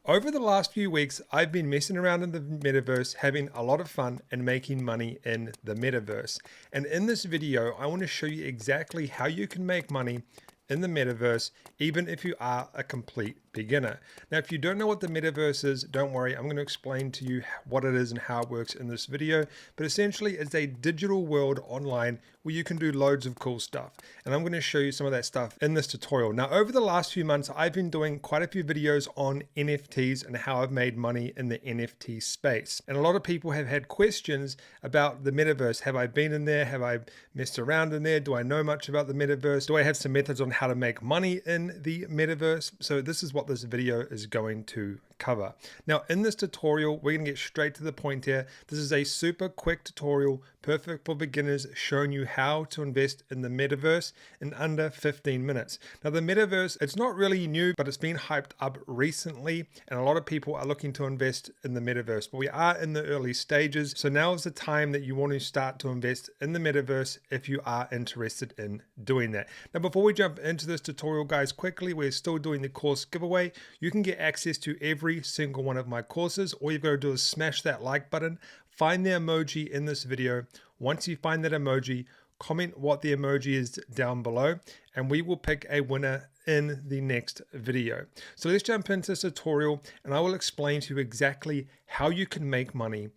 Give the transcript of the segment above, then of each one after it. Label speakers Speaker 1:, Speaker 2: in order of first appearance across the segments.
Speaker 1: Over the last few weeks, I've been messing around in the metaverse, having a lot of fun and making money in the metaverse. And in this video, I want to show you exactly how you can make money in the metaverse, even if you are a complete beginner. Now, if you don't know what the metaverse is, don't worry, I'm going to explain to you what it is and how it works in this video. But essentially, it's a digital world online where you can do loads of cool stuff. And I'm going to show you some of that stuff in this tutorial. Now, over the last few months, I've been doing quite a few videos on NFTs and how I've made money in the NFT space. And a lot of people have had questions about the metaverse. Have I been in there? Have I messed around in there? Do I know much about the metaverse? Do I have some methods on how to make money in the metaverse? So this is what this video is going to cover. Now, in this tutorial, we're going to get straight to the point here. This is a super quick tutorial, perfect for beginners, showing you how to invest in the metaverse in under 15 minutes. Now, the metaverse, it's not really new, but it's been hyped up recently, and a lot of people are looking to invest in the metaverse, but we are in the early stages. So now is the time that you want to start to invest in the metaverse if you are interested in doing that. Now, before we jump into this tutorial, guys, quickly, we're still doing the course giveaway. You can get access to every single one of my courses. All you've got to do is smash that like button, find the emoji in this video. Once you find that emoji, comment what the emoji is down below, and we will pick a winner in the next video. So let's jump into this tutorial, and I will explain to you exactly how you can make money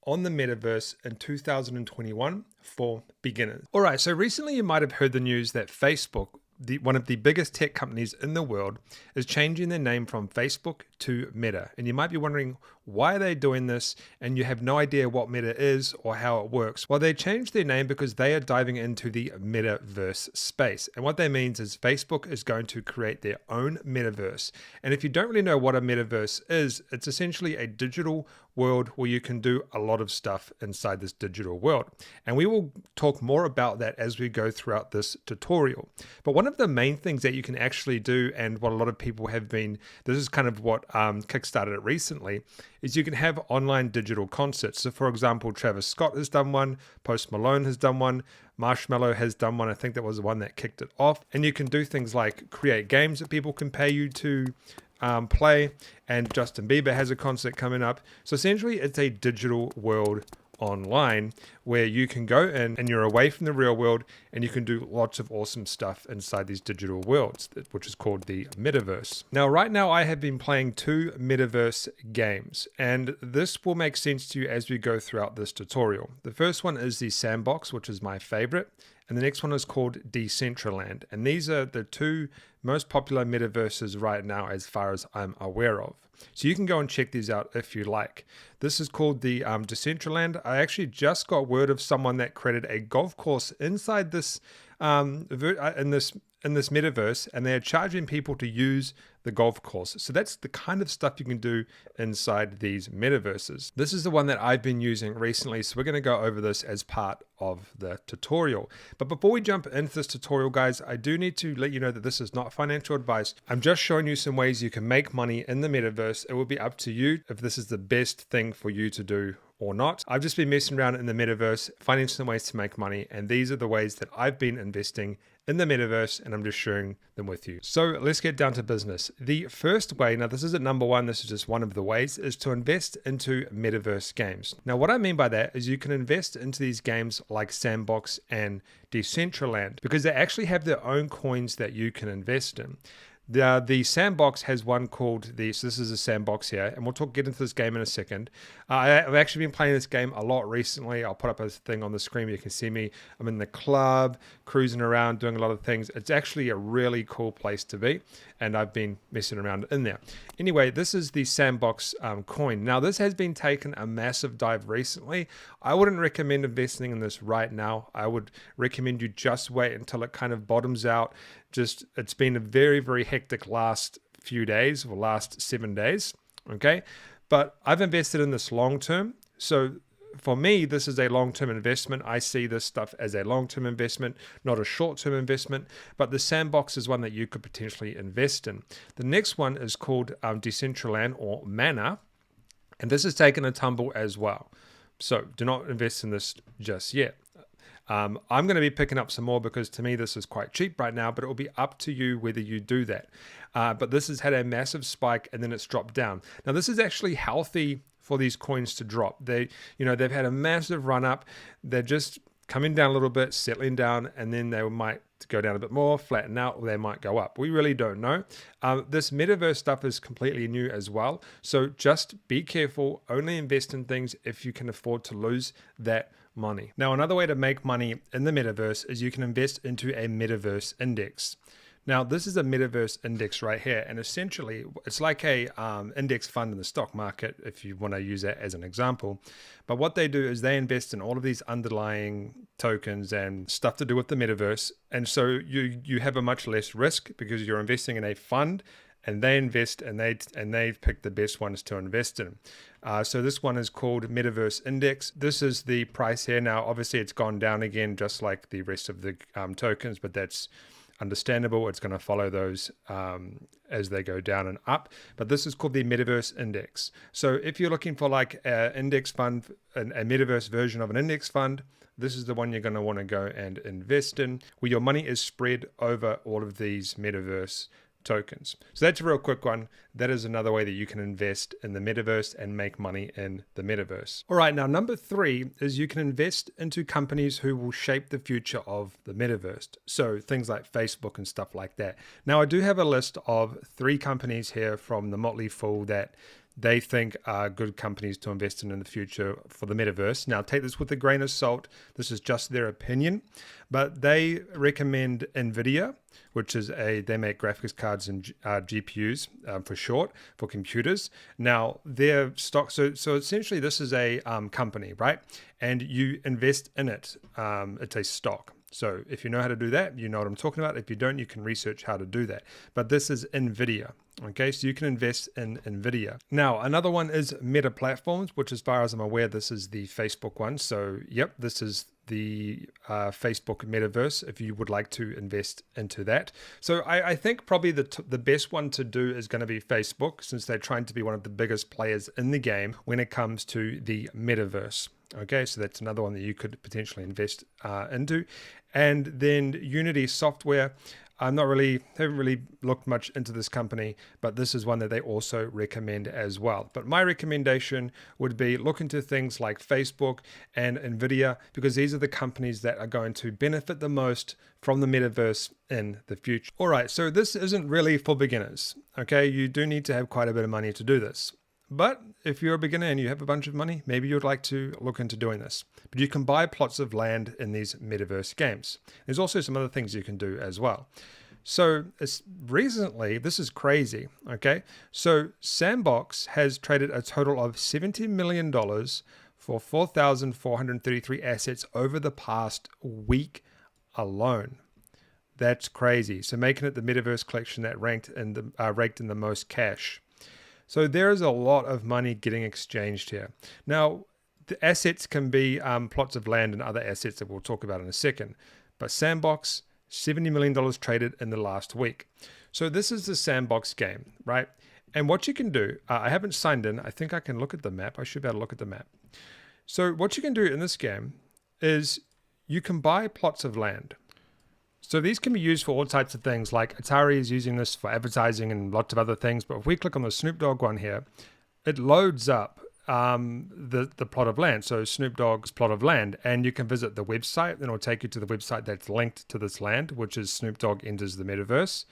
Speaker 1: on the metaverse in 2021 for beginners. All right, so recently you might have heard the news that Facebook, one of the biggest tech companies in the world, is changing their name from Facebook to Meta. And you might be wondering, why are they doing this? And you have no idea what Meta is or how it works. Well, they changed their name because they are diving into the metaverse space. And what that means is Facebook is going to create their own metaverse. And if you don't really know what a metaverse is, it's essentially a digital world where you can do a lot of stuff inside this digital world. And we will talk more about that as we go throughout this tutorial. But one of the main things that you can actually do, and what a lot of people have been, this is kind of what kickstarted it recently, is you can have online digital concerts. So for example, Travis Scott has done one, Post Malone has done one, Marshmello has done one. I think that was the one that kicked it off. And you can do things like create games that people can pay you to play, and Justin Bieber has a concert coming up. So essentially it's a digital world online where you can go in and you're away from the real world, and you can do lots of awesome stuff inside these digital worlds, which is called the metaverse. Now, right now I have been playing 2 metaverse games, and this will make sense to you as we go throughout this tutorial. The first one is the Sandbox, which is my favorite, and the next one is called Decentraland. And these are the 2 most popular metaverses right now as far as I'm aware of. So you can go and check these out if you like. This is called the Decentraland. I actually just got word of someone that created a golf course inside this in this metaverse, and they're charging people to use the golf course. So that's the kind of stuff you can do inside these metaverses. This is the one that I've been using recently, so we're going to go over this as part of the tutorial. But before we jump into this tutorial, guys, I do need to let you know that this is not financial advice. I'm just showing you some ways you can make money in the metaverse. It will be up to you if this is the best thing for you to do or not. I've just been messing around in the metaverse, finding some ways to make money, and these are the ways that I've been investing in the metaverse, and I'm just sharing them with you. So let's get down to business. The first way, now this isn't number one, this is just one of the ways, is to invest into metaverse games. Now what I mean by that is you can invest into these games like Sandbox and Decentraland because they actually have their own coins that you can invest in. The Sandbox has one called so this is a Sandbox here, and we'll get into this game in a second. I've actually been playing this game a lot recently. I'll put up a thing on the screen where you can see me. I'm in the club, cruising around, doing a lot of things. It's actually a really cool place to be, and I've been messing around in there. Anyway, this is the Sandbox coin. Now, this has been taking a massive dive recently. I wouldn't recommend investing in this right now. I would recommend you just wait until it kind of bottoms out. It's been a very, very hectic last few days, or last 7 days, okay? But I've invested in this long term. So for me, this is a long-term investment. I see this stuff as a long-term investment, not a short-term investment, but the Sandbox is one that you could potentially invest in. The next one is called Decentraland, or Mana, and this has taken a tumble as well. So do not invest in this just yet. I'm going to be picking up some more because to me this is quite cheap right now, but it will be up to you whether you do that. But this has had a massive spike and then it's dropped down. Now this is actually healthy for these coins to drop. They've had a massive run up. They're just coming down a little bit, settling down, and then they might go down a bit more, flatten out, or they might go up. We really don't know. This metaverse stuff is completely new as well. So just be careful. Only invest in things if you can afford to lose that money. Now, another way to make money in the metaverse is you can invest into a metaverse index. Now, this is a metaverse index right here, and essentially it's like a index fund in the stock market, if you want to use that as an example. But what they do is they invest in all of these underlying tokens and stuff to do with the metaverse, and so you have a much less risk because you're investing in a fund, and they invest and they pick the best ones to invest in. So this one is called Metaverse Index. This is the price here. Now, obviously, it's gone down again, just like the rest of the tokens, but that's understandable. It's going to follow those as they go down and up. But this is called the Metaverse Index. So if you're looking for like an index fund, a metaverse version of an index fund, this is the one you're going to want to go and invest in, where your money is spread over all of these metaverse tokens. So that's a real quick one. That is another way that you can invest in the metaverse and make money in the metaverse. All right, now number 3 is you can invest into companies who will shape the future of the metaverse. So things like Facebook and stuff like that. Now I do have a list of 3 companies here from the Motley Fool that they think are good companies to invest in the future for the metaverse. Now, take this with a grain of salt. This is just their opinion, but they recommend NVIDIA, which is they make graphics cards and GPUs for short, for computers. Now, their stock, so essentially this is a company, right? And you invest in it. It's a stock. So if you know how to do that, you know what I'm talking about. If you don't, you can research how to do that. But this is NVIDIA. Okay, so you can invest in NVIDIA. Now, another one is Meta Platforms, which as far as I'm aware, this is the Facebook one. So yep, this is the Facebook metaverse if you would like to invest into that. So I think probably the best one to do is going to be Facebook, since they're trying to be one of the biggest players in the game when it comes to the metaverse. Okay, so that's another one that you could potentially invest into. And then Unity Software. Haven't really looked much into this company, but this is one that they also recommend as well. But my recommendation would be look into things like Facebook and NVIDIA, because these are the companies that are going to benefit the most from the metaverse in the future. All right, so this isn't really for beginners. Okay, you do need to have quite a bit of money to do this. But if you're a beginner and you have a bunch of money, maybe you'd like to look into doing this. But you can buy plots of land in these metaverse games. There's also some other things you can do as well. So recently, this is crazy, okay? So Sandbox has traded a total of $70 million for 4,433 assets over the past week alone. That's crazy. So making it the metaverse collection that ranked in the most cash. So there is a lot of money getting exchanged here. Now, the assets can be plots of land and other assets that we'll talk about in a second. But Sandbox, $70 million traded in the last week. So this is the Sandbox game, right? And what you can do, I haven't signed in. I think I can look at the map. I should be able to look at the map. So what you can do in this game is you can buy plots of land. So these can be used for all types of things, like Atari is using this for advertising and lots of other things. But if we click on the Snoop Dogg one here, it loads up the plot of land. So Snoop Dogg's plot of land, and you can visit the website, and it'll take you to the website that's linked to this land, which is Snoop Dogg Enters the Metaverse.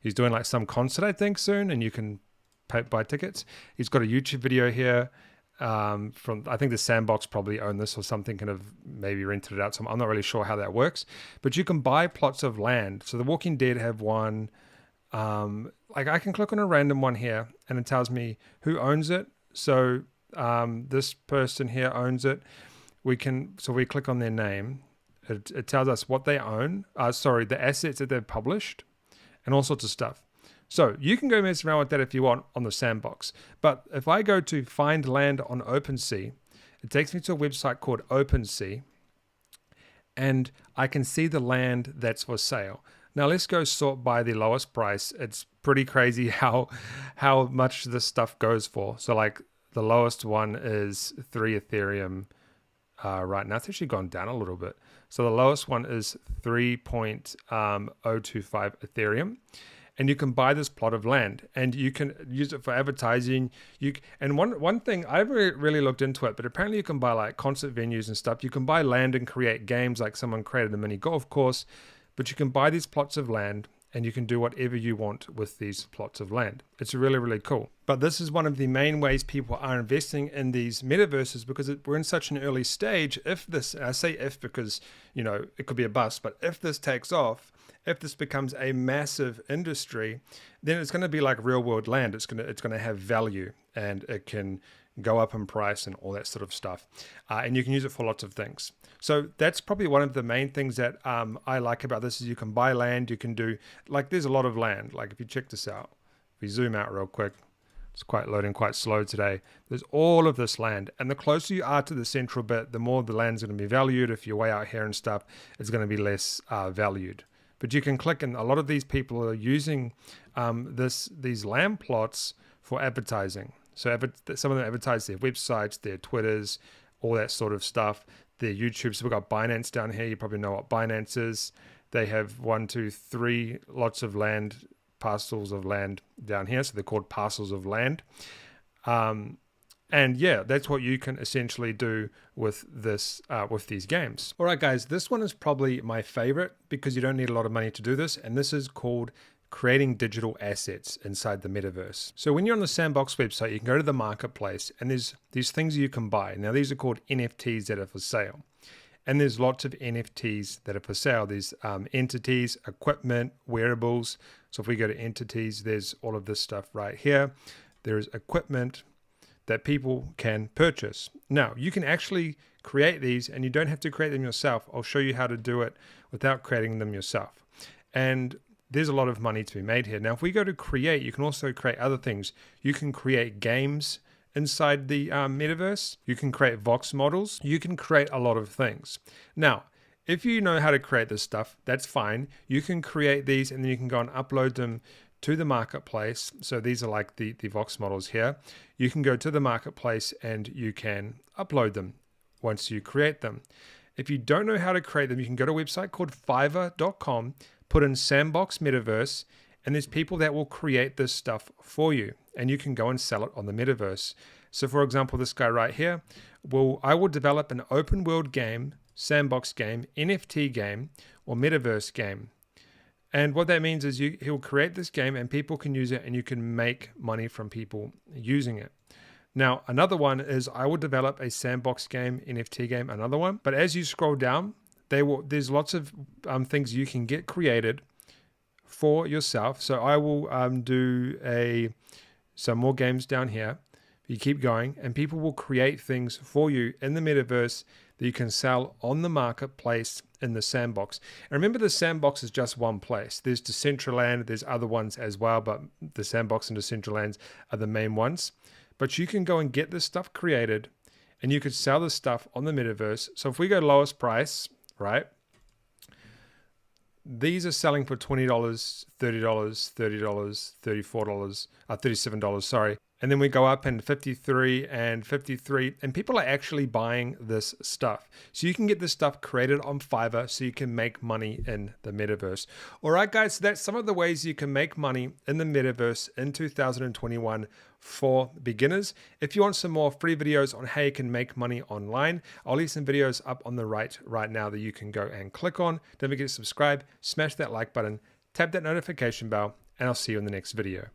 Speaker 1: He's doing like some concert, I think, soon, and you can buy tickets. He's got a YouTube video here. I think the Sandbox probably own this or something, kind of maybe rented it out. So I'm not really sure how that works, but you can buy plots of land. So The Walking Dead have one. Like I can click on a random one here and it tells me who owns it. So this person here owns it. We click on their name. It tells us what they own. The assets that they've published and all sorts of stuff. So you can go mess around with that if you want on the Sandbox. But if I go to find land on OpenSea, it takes me to a website called OpenSea, and I can see the land that's for sale. Now let's go sort by the lowest price. It's pretty crazy how much this stuff goes for. So like the lowest one is 3 Ethereum right now. It's actually gone down a little bit. So the lowest one is 3.025 Ethereum. And you can buy this plot of land, and you can use it for advertising. And one thing, I haven't really looked into it, but apparently you can buy like concert venues and stuff. You can buy land and create games, like someone created a mini golf course, but you can buy these plots of land and you can do whatever you want with these plots of land. It's really, really cool. But this is one of the main ways people are investing in these metaverses, because we're in such an early stage. If this, I say if because, it could be a bust, but if this takes off, if this becomes a massive industry, then it's going to be like real world land. It's going to have value, and it can go up in price and all that sort of stuff. And you can use it for lots of things. So that's probably one of the main things that I like about this is you can buy land. You can do, like, there's a lot of land. Like if you check this out, if we zoom out real quick, it's quite loading quite slow today. There's all of this land. And the closer you are to the central bit, the more the land's going to be valued. If you're way out here and stuff, it's going to be less valued. But you can click, and a lot of these people are using these land plots for advertising. So some of them advertise their websites, their Twitters, all that sort of stuff, their YouTube. So we've got Binance down here. You probably know what Binance is. They have 1, 2, 3 lots of land, parcels of land down here. So they're called parcels of land. And yeah, that's what you can essentially do with this, with these games. All right, guys, this one is probably my favorite because you don't need a lot of money to do this. And this is called creating digital assets inside the metaverse. So when you're on the Sandbox website, you can go to the marketplace, and there's these things you can buy. Now, these are called NFTs that are for sale. And there's lots of NFTs that are for sale. There's entities, equipment, wearables. So if we go to entities, there's all of this stuff right here. There's equipment that people can purchase. Now, you can actually create these, and you don't have to create them yourself. I'll show you how to do it without creating them yourself. And there's a lot of money to be made here. Now, if we go to create, you can also create other things. You can create games inside the metaverse. You can create Vox models. You can create a lot of things. Now, if you know how to create this stuff, that's fine. You can create these, and then you can go and upload them to the marketplace. So these are like the Vox models here. You can go to the marketplace and you can upload them once you create them. If you don't know how to create them, you can go to a website called fiverr.com, put in Sandbox Metaverse, and there's people that will create this stuff for you, and you can go and sell it on the metaverse. So for example, this guy right here, I will develop an open world game, sandbox game, NFT game, or metaverse game. And what that means is he'll create this game and people can use it, and you can make money from people using it. Now, another one is I will develop a sandbox game, NFT game, another one. But as you scroll down, there's lots of things you can get created for yourself. So I will do some more games down here. You keep going, and people will create things for you in the metaverse that you can sell on the marketplace in the sandbox. And remember, the sandbox is just one place. There's Decentraland, there's other ones as well, but the sandbox and Decentralands are the main ones. But you can go and get this stuff created, and you could sell this stuff on the metaverse. So if we go lowest price, right? These are selling for $20, $30, $30, $34, $37, sorry. And then we go up in 53 and 53, and people are actually buying this stuff. So you can get this stuff created on Fiverr so you can make money in the metaverse. All right, guys, so that's some of the ways you can make money in the metaverse in 2021 for beginners. If you want some more free videos on how you can make money online, I'll leave some videos up on the right now that you can go and click on. Don't forget to subscribe, smash that like button, tap that notification bell, and I'll see you in the next video.